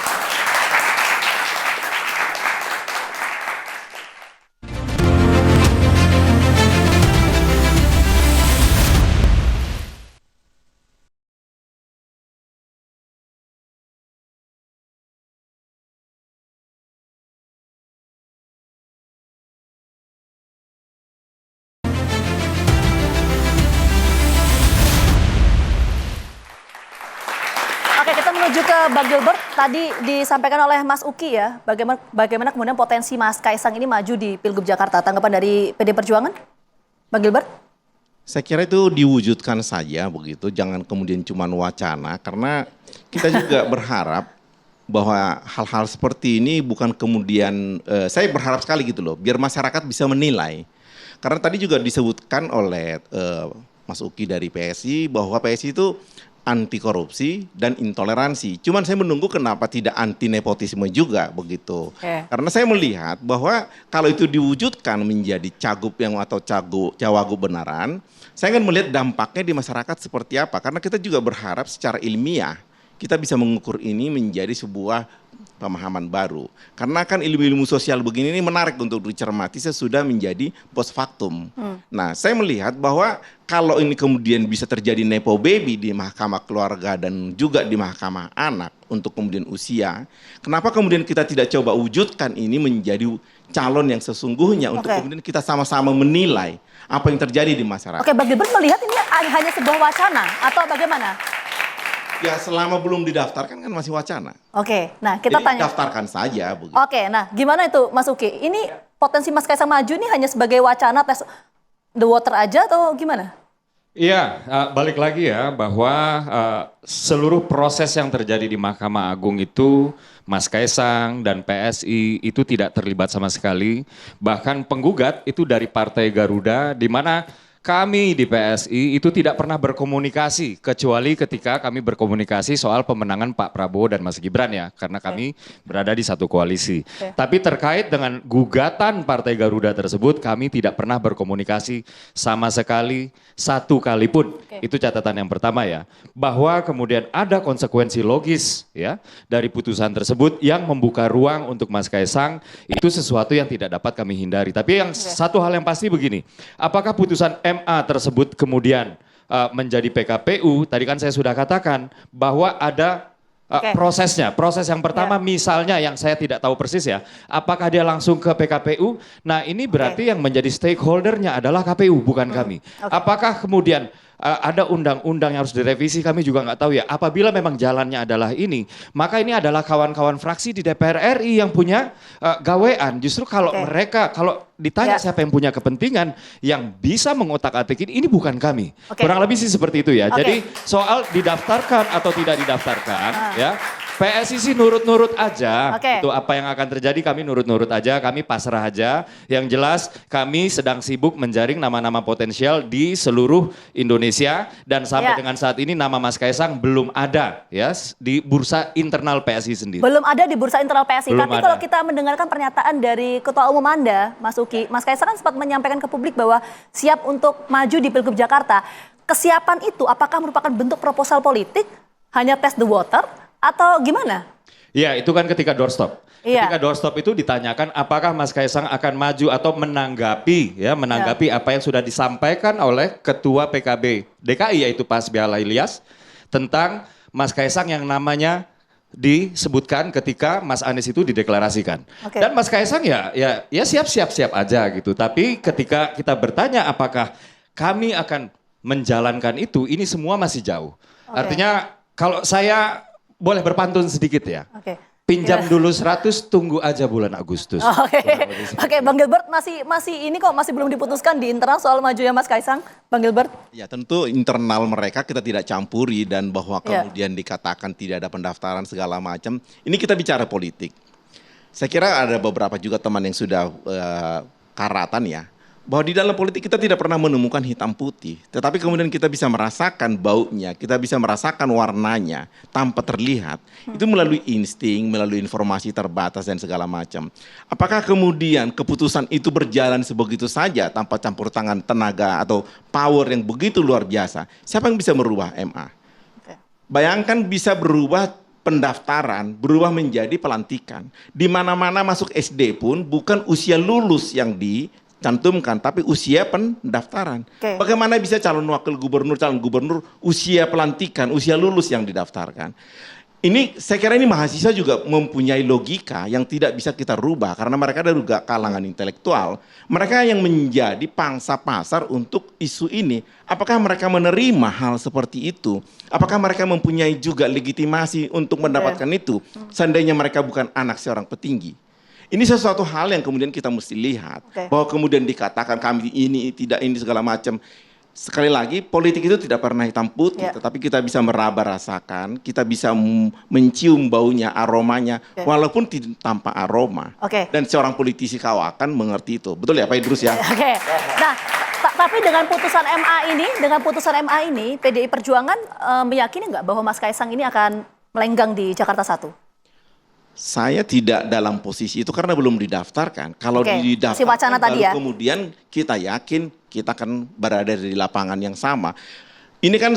Speaker 5: Oke, kita menuju ke Bang Gilbert. Tadi disampaikan oleh Mas Uki ya, bagaimana kemudian potensi Mas Kaisang ini maju di Pilgub Jakarta. Tanggapan dari PD Perjuangan, Bang Gilbert?
Speaker 1: Saya kira itu diwujudkan saja begitu, jangan kemudian cuma wacana. Karena kita juga berharap bahwa hal-hal seperti ini bukan kemudian, saya berharap sekali gitu loh, biar masyarakat bisa menilai. Karena tadi juga disebutkan oleh Mas Uki dari PSI bahwa PSI itu anti korupsi dan intoleransi. Cuman saya menunggu kenapa tidak anti nepotisme juga begitu. Karena saya melihat bahwa kalau itu diwujudkan menjadi cagup yang atau cawagup benaran, saya akan melihat dampaknya di masyarakat seperti apa. Karena kita juga berharap secara ilmiah kita bisa mengukur ini menjadi sebuah pemahaman baru. Karena kan ilmu-ilmu sosial begini ini menarik untuk dicermati sesudah menjadi post factum. Nah, saya melihat bahwa kalau ini kemudian bisa terjadi nepo baby di mahkamah keluarga dan juga di mahkamah anak untuk kemudian usia, kenapa kemudian kita tidak coba wujudkan ini menjadi calon yang sesungguhnya untuk kemudian kita sama-sama menilai apa yang terjadi di masyarakat.
Speaker 5: Oke, Bang Gilbert melihat ini hanya sebuah wacana atau bagaimana?
Speaker 1: Ya selama belum didaftarkan kan masih wacana.
Speaker 5: Oke, nah kita
Speaker 1: Jadi
Speaker 5: tanya.
Speaker 1: daftarkan saja. Begitu.
Speaker 5: Oke, nah gimana itu Mas Uki? Ini potensi Mas Kaisang maju ini hanya sebagai wacana tes the water aja atau gimana?
Speaker 8: Iya, balik lagi ya bahwa seluruh proses yang terjadi di Mahkamah Agung itu Mas Kaisang dan PSI itu tidak terlibat sama sekali. Bahkan penggugat itu dari Partai Garuda di mana kami di PSI itu tidak pernah berkomunikasi kecuali ketika kami berkomunikasi soal pemenangan Pak Prabowo dan Mas Gibran ya, karena kami berada di satu koalisi. Tapi terkait dengan gugatan Partai Garuda tersebut kami tidak pernah berkomunikasi sama sekali satu kali pun. Itu catatan yang pertama ya, bahwa kemudian ada konsekuensi logis ya dari putusan tersebut yang membuka ruang untuk Mas Kaisang itu sesuatu yang tidak dapat kami hindari. Tapi yang satu hal yang pasti begini, apakah putusan MA tersebut kemudian menjadi PKPU, tadi kan saya sudah katakan bahwa ada prosesnya. Proses yang pertama misalnya yang saya tidak tahu persis ya, apakah dia langsung ke PKPU? Nah ini berarti yang menjadi stakeholdernya adalah KPU bukan kami. Apakah kemudian ada undang-undang yang harus direvisi, kami juga nggak tahu ya. Apabila memang jalannya adalah ini, maka ini adalah kawan-kawan fraksi di DPR RI yang punya gawean. Justru kalau mereka, kalau ditanya siapa yang punya kepentingan, yang bisa mengotak-atik ini bukan kami. Kurang lebih sih seperti itu ya. Jadi soal didaftarkan atau tidak didaftarkan, ya PSI sih nurut-nurut aja. Itu apa yang akan terjadi kami nurut-nurut aja, kami pasrah aja. Yang jelas kami sedang sibuk menjaring nama-nama potensial di seluruh Indonesia dan sampai dengan saat ini nama Mas Kaisang belum ada ya di bursa internal PSI sendiri.
Speaker 5: Belum ada di bursa internal PSI.
Speaker 8: Belum
Speaker 5: Tapi
Speaker 8: ada.
Speaker 5: kalau kita mendengarkan pernyataan dari Ketua Umum Anda, Mas Uki, Mas Kaisang kan sempat menyampaikan ke publik bahwa siap untuk maju di Pilgub Jakarta. Kesiapan itu apakah merupakan bentuk proposal politik, hanya test the water, atau gimana?
Speaker 8: Iya, itu kan ketika doorstop. Ketika doorstop itu ditanyakan apakah Mas Kaisang akan maju atau menanggapi apa yang sudah disampaikan oleh Ketua PKB DKI yaitu Pak Hasbiala Ilyas tentang Mas Kaisang yang namanya disebutkan ketika Mas Anies itu dideklarasikan. Dan Mas Kaisang ya siap-siap aja gitu. Tapi ketika kita bertanya apakah kami akan menjalankan itu, ini semua masih jauh. Artinya kalau saya boleh berpantun sedikit ya. Pinjam dulu 100, tunggu aja bulan Agustus.
Speaker 5: Oke, Bang Gilbert masih ini kok masih belum diputuskan di internal soal majunya Mas Kaisang, Bang Gilbert?
Speaker 1: Ya tentu internal mereka kita tidak campuri dan bahwa kemudian dikatakan tidak ada pendaftaran segala macam. Ini kita bicara politik. Saya kira ada beberapa juga teman yang sudah karatan ya. Bahwa di dalam politik kita tidak pernah menemukan hitam putih. Tetapi kemudian kita bisa merasakan baunya, kita bisa merasakan warnanya tanpa terlihat. Itu melalui insting, melalui informasi terbatas dan segala macam. Apakah kemudian keputusan itu berjalan sebegitu saja tanpa campur tangan tenaga atau power yang begitu luar biasa? Siapa yang bisa merubah MA? Bayangkan bisa berubah pendaftaran, berubah menjadi pelantikan. Di mana-mana masuk SD pun bukan usia lulus yang cantumkan, tapi usia pendaftaran. Bagaimana bisa calon wakil gubernur, calon gubernur usia pelantikan, usia lulus yang didaftarkan? Ini saya kira ini mahasiswa juga mempunyai logika yang tidak bisa kita rubah karena mereka ada juga kalangan intelektual. Mereka yang menjadi pangsa pasar untuk isu ini. Apakah mereka menerima hal seperti itu? Apakah mereka mempunyai juga legitimasi untuk mendapatkan itu? Seandainya mereka bukan anak seorang petinggi. Ini sesuatu hal yang kemudian kita mesti lihat. Bahwa kemudian dikatakan kami ini, tidak ini, segala macam. Sekali lagi, politik itu tidak pernah hitam putih. Tetapi kita bisa meraba rasakan, kita bisa mencium baunya, aromanya. Walaupun tidak tanpa aroma. Dan seorang politisi kawakan mengerti itu. Betul ya Pak Idrus ya?
Speaker 5: Nah, tapi dengan putusan MA ini, PDI Perjuangan meyakini nggak bahwa Mas Kaisang ini akan melenggang di Jakarta 1?
Speaker 1: Saya tidak dalam posisi itu karena belum didaftarkan. Kalau didaftarkan
Speaker 5: wacana tadi ya.
Speaker 1: Kemudian kita yakin kita akan berada di lapangan yang sama. Ini kan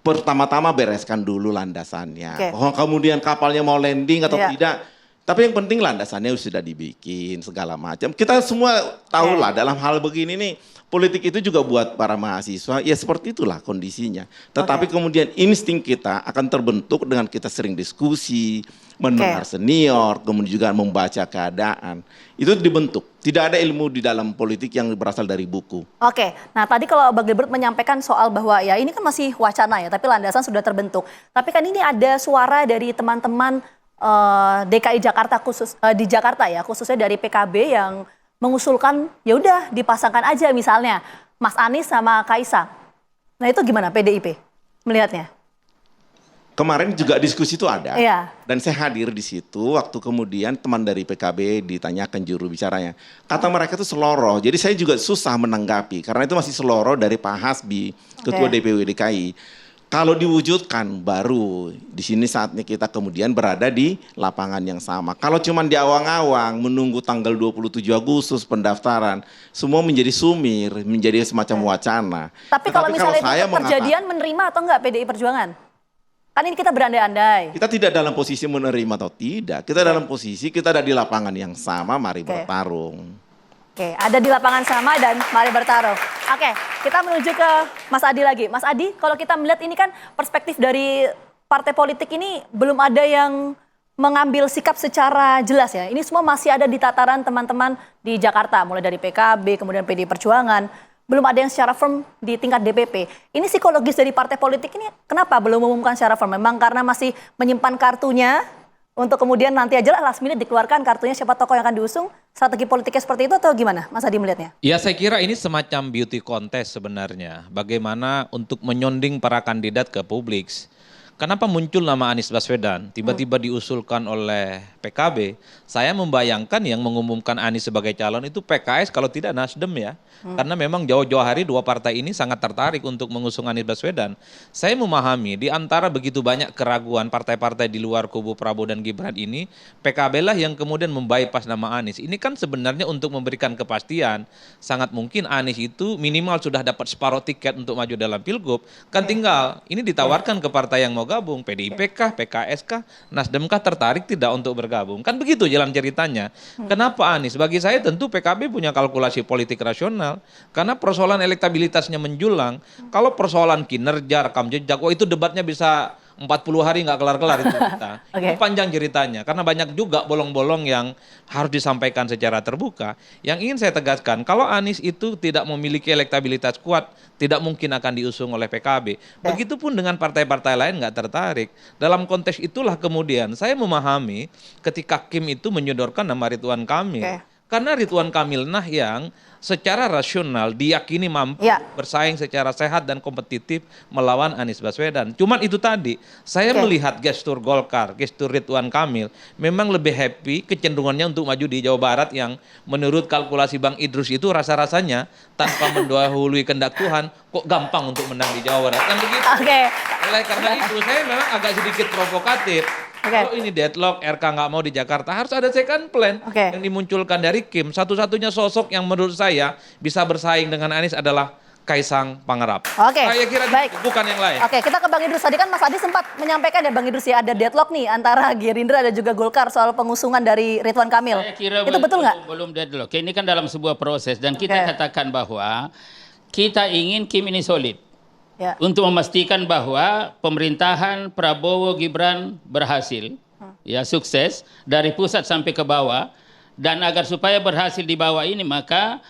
Speaker 1: pertama-tama bereskan dulu landasannya. Oh, kemudian kapalnya mau landing atau tidak. Tapi yang penting landasannya sudah dibikin segala macam. Kita semua tahu lah dalam hal begini nih, politik itu juga buat para mahasiswa, ya seperti itulah kondisinya. Tetapi kemudian insting kita akan terbentuk dengan kita sering diskusi, mendengar senior, kemudian juga membaca keadaan. Itu dibentuk. Tidak ada ilmu di dalam politik yang berasal dari buku.
Speaker 5: Oke, nah tadi kalau Bang Gilbert menyampaikan soal bahwa ya ini kan masih wacana ya, tapi landasan sudah terbentuk. Tapi kan ini ada suara dari teman-teman DKI Jakarta di Jakarta ya, khususnya dari PKB yang mengusulkan ya udah dipasangkan aja misalnya Mas Anies sama Kaisang. Nah itu gimana PDIP melihatnya?
Speaker 1: Kemarin juga diskusi itu ada,
Speaker 5: Iya.
Speaker 1: dan saya hadir di situ waktu kemudian teman dari PKB ditanyakan juru bicaranya. Kata mereka itu seloroh, jadi saya juga susah menanggapi karena itu masih seloroh dari Pak Hasbi, Ketua DPW DKI. Kalau diwujudkan baru di sini saatnya kita kemudian berada di lapangan yang sama. Kalau cuma di awang-awang menunggu tanggal 27 Agustus pendaftaran, semua menjadi sumir, menjadi semacam wacana.
Speaker 5: Tapi kalau misalnya itu kejadian menerima atau enggak PDI Perjuangan? Kan ini kita berandai-andai.
Speaker 1: Kita tidak dalam posisi menerima atau tidak. Kita dalam posisi kita ada di lapangan yang sama, mari bertarung.
Speaker 5: Oke, ada di lapangan sama dan mari bertarung. Oke, kita menuju ke Mas Adi lagi. Mas Adi, kalau kita melihat ini kan perspektif dari partai politik ini belum ada yang mengambil sikap secara jelas ya. Ini semua masih ada di tataran teman-teman di Jakarta, mulai dari PKB, kemudian PDI Perjuangan. Belum ada yang secara firm di tingkat DPP. Ini psikologis dari partai politik ini kenapa belum mengumumkan secara firm? Memang karena masih menyimpan kartunya untuk kemudian nanti aja lah last minute dikeluarkan kartunya siapa tokoh yang akan diusung, strategi politiknya seperti itu atau gimana Mas Adi melihatnya?
Speaker 6: Ya saya kira ini semacam beauty contest sebenarnya. Bagaimana untuk menyonding para kandidat ke publik. Kenapa muncul nama Anies Baswedan? Tiba-tiba diusulkan oleh PKB. Saya membayangkan yang mengumumkan Anies sebagai calon itu PKS kalau tidak Nasdem ya. Karena memang jauh-jauh hari dua partai ini sangat tertarik untuk mengusung Anies Baswedan. Saya memahami di antara begitu banyak keraguan partai-partai di luar kubu Prabowo dan Gibran ini, PKB lah yang kemudian membypass nama Anies. Ini kan sebenarnya untuk memberikan kepastian. Sangat mungkin Anies itu minimal sudah dapat separuh tiket untuk maju dalam Pilgub. Kan tinggal ini ditawarkan ke partai yang mau gabung, PDIP kah, PKS kah, Nasdem kah tertarik tidak untuk bergabung. Kan begitu jalan ceritanya. Kenapa Anies? Bagi saya tentu PKB punya kalkulasi politik rasional. Karena persoalan elektabilitasnya menjulang. Kalau persoalan kinerja, rekam jejak, itu debatnya bisa 40 hari nggak kelar-kelar itu kita. Itu panjang ceritanya. Karena banyak juga bolong-bolong yang harus disampaikan secara terbuka. Yang ingin saya tegaskan, kalau Anies itu tidak memiliki elektabilitas kuat, tidak mungkin akan diusung oleh PKB. Begitupun dengan partai-partai lain nggak tertarik. Dalam konteks itulah kemudian saya memahami ketika Kim itu menyodorkan nama Ridwan Kamil. Karena Ridwan Kamil nah yang secara rasional diyakini mampu bersaing secara sehat dan kompetitif melawan Anies Baswedan. Cuman itu tadi, saya melihat gestur Golkar, gestur Ridwan Kamil memang lebih happy kecenderungannya untuk maju di Jawa Barat yang menurut kalkulasi Bang Idrus itu rasa-rasanya tanpa mendahului kehendak Tuhan kok gampang untuk menang di Jawa Barat. Kan begitu. Oleh karena itu saya memang agak sedikit provokatif. Kalau ini deadlock, RK nggak mau di Jakarta, harus ada second plan yang dimunculkan dari Kim. Satu-satunya sosok yang menurut saya bisa bersaing dengan Anies adalah Kaisang Pangarap. Saya kira bukan yang lain.
Speaker 5: Kita ke Bang Idrus. Tadi kan Mas Adi sempat menyampaikan ya Bang Idrus ya ada deadlock nih antara Gerindra dan juga Golkar soal pengusungan dari Ridwan Kamil.
Speaker 10: Saya kira
Speaker 5: itu betul nggak?
Speaker 10: Belum deadlock. Ini kan dalam sebuah proses dan kita katakan bahwa kita ingin Kim ini solid. Untuk memastikan bahwa pemerintahan Prabowo Gibran berhasil, ya sukses dari pusat sampai ke bawah, dan agar supaya berhasil di bawah ini maka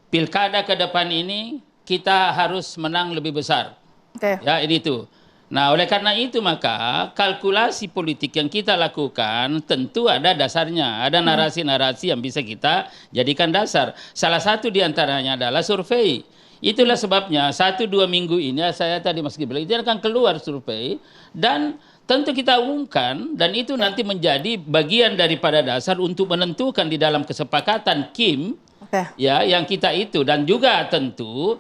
Speaker 10: pilkada ke depan ini kita harus menang lebih besar. Ya ini itu. Nah oleh karena itu maka kalkulasi politik yang kita lakukan tentu ada dasarnya, ada narasi-narasi yang bisa kita jadikan dasar. Salah satu diantaranya adalah survei. Itulah sebabnya 1-2 minggu ini saya tadi Mas Gibran itu akan keluar survei dan tentu kita umumkan dan itu nanti menjadi bagian daripada dasar untuk menentukan di dalam kesepakatan Kim ya yang kita itu dan juga tentu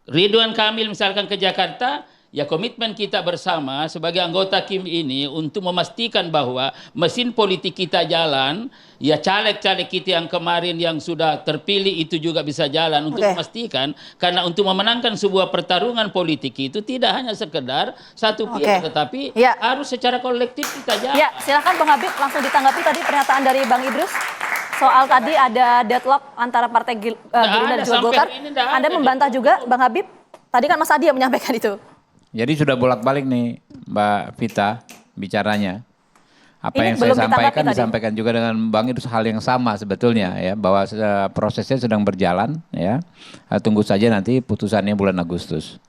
Speaker 10: Ridwan Kamil misalkan ke Jakarta Ya komitmen kita bersama sebagai anggota KIM ini untuk memastikan bahwa mesin politik kita jalan, ya caleg-caleg kita yang kemarin yang sudah terpilih itu juga bisa jalan untuk memastikan, karena untuk memenangkan sebuah pertarungan politik itu tidak hanya sekedar satu pihak, tetapi harus secara kolektif kita jalan.
Speaker 5: Ya, silakan Bang Habib langsung ditanggapi tadi pernyataan dari Bang Idrus. Soal tadi ada deadlock antara Partai Gerindra dan juga Golkar. Anda membantah juga Bang Habib? Tadi kan Mas Adi yang menyampaikan itu.
Speaker 7: Jadi sudah bolak-balik nih Mbak Vita bicaranya. Apa
Speaker 5: Ini
Speaker 7: yang saya sampaikan
Speaker 5: tadi.
Speaker 7: disampaikan juga dengan Bang Idrus hal yang sama sebetulnya ya, bahwa prosesnya sedang berjalan ya. Tunggu saja nanti putusannya bulan Agustus.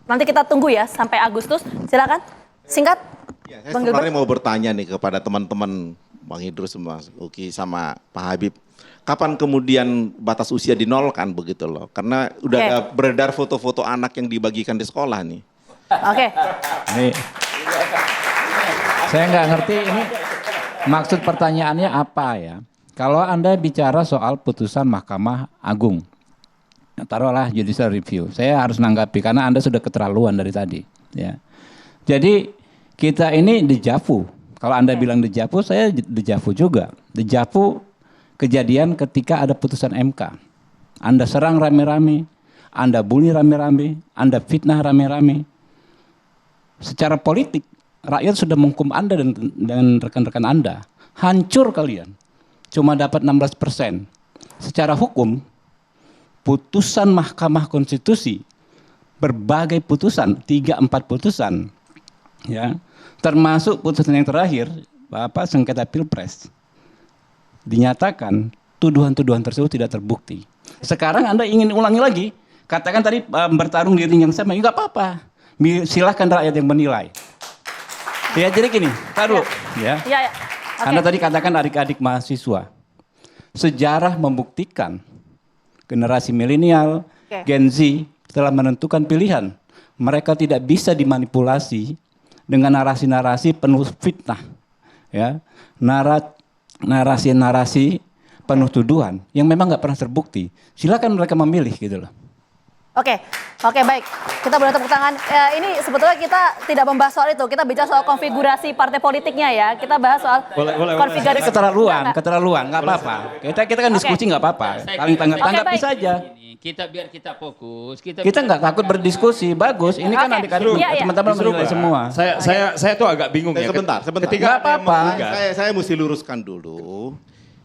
Speaker 5: Nanti kita tunggu ya sampai Agustus. Silakan singkat.
Speaker 1: Ya, saya sebenarnya mau bertanya nih kepada teman-teman Bang Idrus, Mas Uki sama Pak Habib. Kapan kemudian batas usia dinolkan begitu loh? Karena udah ada beredar foto-foto anak yang dibagikan di sekolah nih.
Speaker 7: Ini, saya nggak ngerti ini maksud pertanyaannya apa ya. Kalau Anda bicara soal putusan Mahkamah Agung, taruhlah judicial review, saya harus nanggapi karena Anda sudah keterlaluan dari tadi. Ya. Jadi kita ini dejavu. Kalau Anda bilang dejavu, saya dejavu juga. Dejavu kejadian ketika ada putusan MK. Anda serang rame-rame, Anda bully rame-rame, Anda fitnah rame-rame. Secara politik, rakyat sudah menghukum Anda dan rekan-rekan Anda. Hancur kalian. Cuma dapat 16%. Secara hukum, putusan Mahkamah Konstitusi, berbagai putusan, 3-4 putusan, ya, termasuk putusan yang terakhir, Bapak sengketa Pilpres, dinyatakan tuduhan-tuduhan tersebut tidak terbukti. Sekarang Anda ingin ulangi lagi, katakan tadi bertarung di ring yang sama, enggak apa-apa. Silahkan rakyat yang menilai. Ya jadi gini, taruh ya. Anda tadi katakan adik-adik mahasiswa. Sejarah membuktikan generasi milenial, Gen Z telah menentukan pilihan. Mereka tidak bisa dimanipulasi dengan narasi-narasi penuh fitnah. Ya. Narasi-narasi penuh tuduhan yang memang nggak pernah terbukti. Silakan mereka memilih gitu loh.
Speaker 5: Oke, baik. Kita boleh tepuk tangan. Ini sebetulnya kita tidak membahas soal itu. Kita bicara soal konfigurasi partai politiknya ya. Kita bahas soal konfigurasi.
Speaker 7: Keterlaluan, nggak apa-apa. Kita kan diskusi nggak apa-apa. Saling tanggapi saja.
Speaker 10: Biar kita fokus.
Speaker 7: Kita nggak takut berdiskusi, bagus. Ini kan adik-adik teman-teman menilai semua.
Speaker 8: Saya tuh agak bingung ya.
Speaker 1: Sebentar.
Speaker 7: Nggak apa-apa.
Speaker 1: Saya mesti luruskan dulu.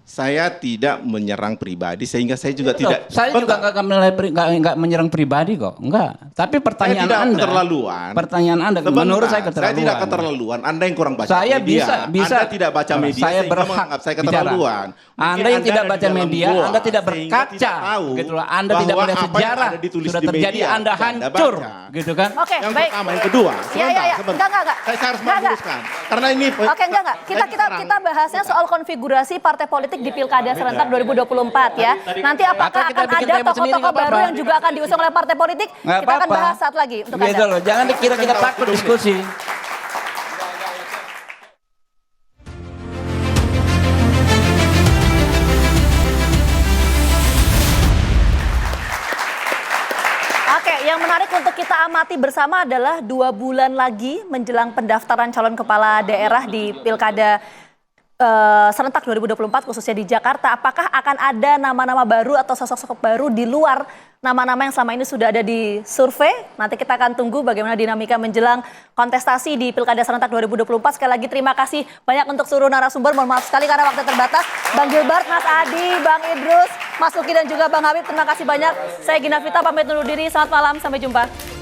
Speaker 1: Saya tidak menyerang pribadi sehingga saya juga tidak.
Speaker 7: Saya juga nggak menyerang pribadi kok, enggak. Tapi pertanyaan
Speaker 1: saya tidak
Speaker 7: Anda,
Speaker 1: keterlaluan.
Speaker 7: Pertanyaan Anda, menurut saya keterlaluan.
Speaker 1: Saya tidak keterlaluan. Anda yang kurang baca
Speaker 7: saya
Speaker 1: media.
Speaker 7: Bisa.
Speaker 1: Anda tidak baca media.
Speaker 7: Saya berhak
Speaker 1: menganggap saya keterlaluan.
Speaker 7: Anda yang tidak baca media, Anda tidak berkaca, gitu loh. Anda tidak melihat sejarah. Sudah terjadi, Anda hancur, gitu kan?
Speaker 5: Oke,
Speaker 1: yang
Speaker 5: baik.
Speaker 1: pertama, yang kedua.
Speaker 5: Enggak.
Speaker 1: Saya harus meluruskan. Karena ini.
Speaker 5: Oke, enggak. Kita bahasnya soal konfigurasi partai politik di Pilkada serentak 2024 ya. Nanti apakah akan ada tokoh-tokoh baru yang juga akan diusung oleh partai politik? Kita akan bahas saat lagi untuk
Speaker 7: Anda. Loh, jangan dikira kita takut diskusi.
Speaker 5: Oke, yang menarik untuk kita amati bersama adalah 2 bulan lagi menjelang pendaftaran calon kepala daerah di Pilkada serentak 2024 khususnya di Jakarta. Apakah akan ada nama-nama baru atau sosok-sosok baru di luar nama-nama yang selama ini sudah ada di survei? Nanti kita akan tunggu bagaimana dinamika menjelang kontestasi di Pilkada serentak 2024. Sekali lagi terima kasih banyak untuk seluruh narasumber. Mohon maaf sekali karena waktu terbatas. Bang Gilbert, Mas Adi, Bang Idrus, Mas Uki dan juga Bang Habib, terima kasih banyak. Saya Gina Vita pamit undur diri. Selamat malam, sampai jumpa.